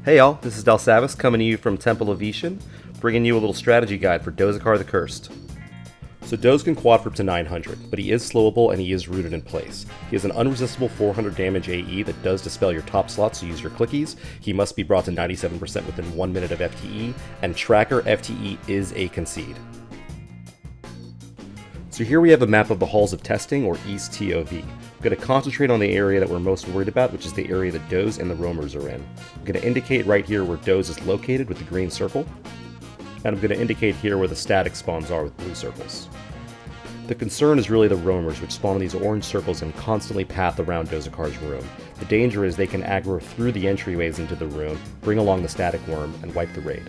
Hey y'all, this is Dalsavis coming to you from Temple of Ishan, bringing you a little strategy guide for Dozekar the Cursed. So Doz can quad for up to 900, but he is slowable and he is rooted in place. He has an unresistible 400 damage AE that does dispel your top slots, so use your clickies. He must be brought to 97% within 1 minute of FTE, and Tracker FTE is a concede. So here we have a map of the Halls of Testing, or East TOV. I'm going to concentrate on the area that we're most worried about, which is the area that Doz and the roamers are in. I'm going to indicate right here where Doz is located with the green circle, and I'm going to indicate here where the static spawns are with blue circles. The concern is really the roamers, which spawn in these orange circles and constantly path around Dozekar's room. The danger is they can aggro through the entryways into the room, bring along the static worm, and wipe the raid.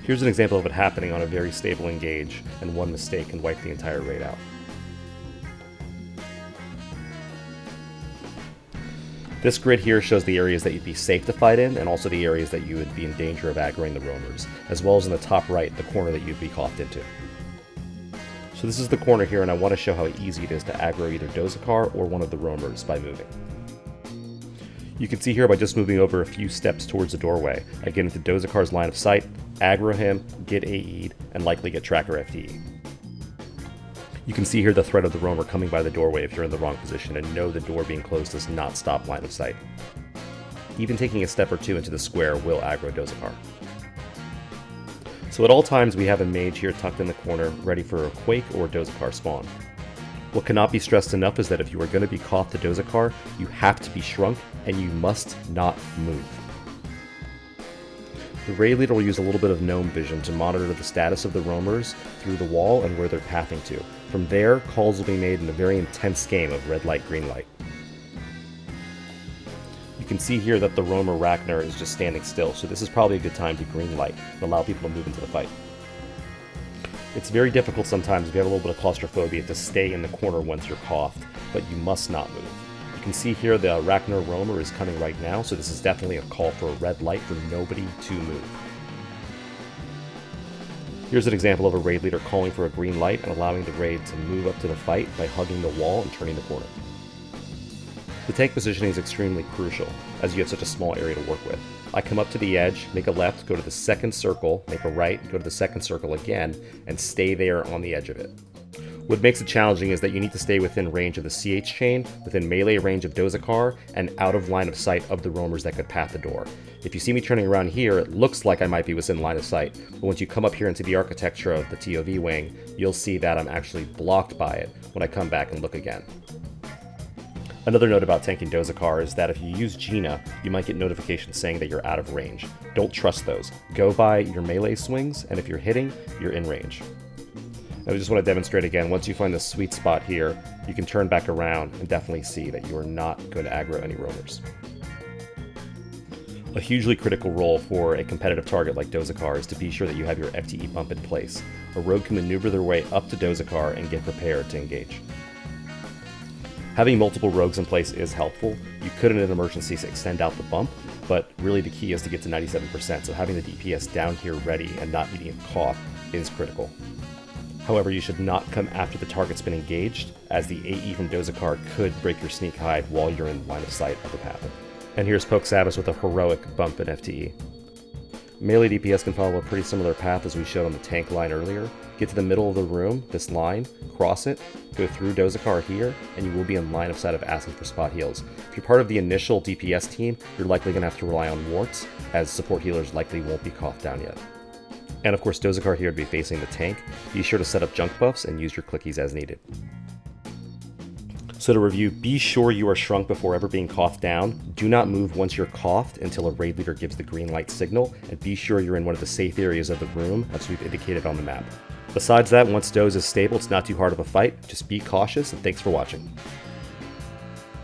Here's an example of it happening on a very stable engage, and one mistake can wipe the entire raid out. This grid here shows the areas that you'd be safe to fight in, and also the areas that you would be in danger of aggroing the roamers, as well as in the top right, the corner that you'd be cothed into. So this is the corner here, and I want to show how easy it is to aggro either Dozekar or one of the roamers by moving. You can see here by just moving over a few steps towards the doorway, I get into Dozekar's line of sight, aggro him, get AE'd, and likely get Tracker FTE. You can see here the threat of the roamer coming by the doorway if you're in the wrong position, and know the door being closed does not stop line of sight. Even taking a step or two into the square will aggro Dozekar. So at all times we have a mage here tucked in the corner, ready for a Quake or Dozekar spawn. What cannot be stressed enough is that if you are going to be cothed to Dozekar, you have to be shrunk, and you must not move. The raid leader will use a little bit of gnome vision to monitor the status of the roamers through the wall and where they're pathing to. From there, calls will be made in a very intense game of red light, green light. You can see here that the roamer Ragnar is just standing still, so this is probably a good time to green light and allow people to move into the fight. It's very difficult sometimes if you have a little bit of claustrophobia to stay in the corner once you're cothed, but you must not move. You can see here the Ragnar roamer is coming right now, so this is definitely a call for a red light for nobody to move. Here's an example of a raid leader calling for a green light and allowing the raid to move up to the fight by hugging the wall and turning the corner. The tank positioning is extremely crucial, as you have such a small area to work with. I come up to the edge, make a left, go to the second circle, make a right, go to the second circle again, and stay there on the edge of it. What makes it challenging is that you need to stay within range of the CH chain, within melee range of Dozekar, and out of line of sight of the roamers that could path the door. If you see me turning around here, it looks like I might be within line of sight, but once you come up here into the architecture of the TOV wing, you'll see that I'm actually blocked by it when I come back and look again. Another note about tanking Dozekar is that if you use Gina, you might get notifications saying that you're out of range. Don't trust those. Go by your melee swings, and if you're hitting, you're in range. I just want to demonstrate again, once you find the sweet spot here, you can turn back around and definitely see that you are not going to aggro any roamers. A hugely critical role for a competitive target like Dozekar is to be sure that you have your FTE bump in place. A rogue can maneuver their way up to Dozekar and get prepared to engage. Having multiple rogues in place is helpful. You could in an emergency extend out the bump, but really the key is to get to 97%, so having the DPS down here ready and not needing a cough is critical. However, you should not come after the target's been engaged, as the AE from Dozekar could break your sneak hide while you're in line of sight of the path. And here's Pokesavis with a heroic bump in FTE. Melee DPS can follow a pretty similar path as we showed on the tank line earlier. Get to the middle of the room, this line, cross it, go through Dozekar here, and you will be in line of sight of asking for spot heals. If you're part of the initial DPS team, you're likely going to have to rely on warts, as support healers likely won't be coughed down yet. And of course, Dozekar here would be facing the tank. Be sure to set up junk buffs and use your clickies as needed. So to review, be sure you are shrunk before ever being coughed down. Do not move once you're coughed until a raid leader gives the green light signal, and be sure you're in one of the safe areas of the room as we've indicated on the map. Besides that, once Doz is stable, it's not too hard of a fight. Just be cautious, and thanks for watching.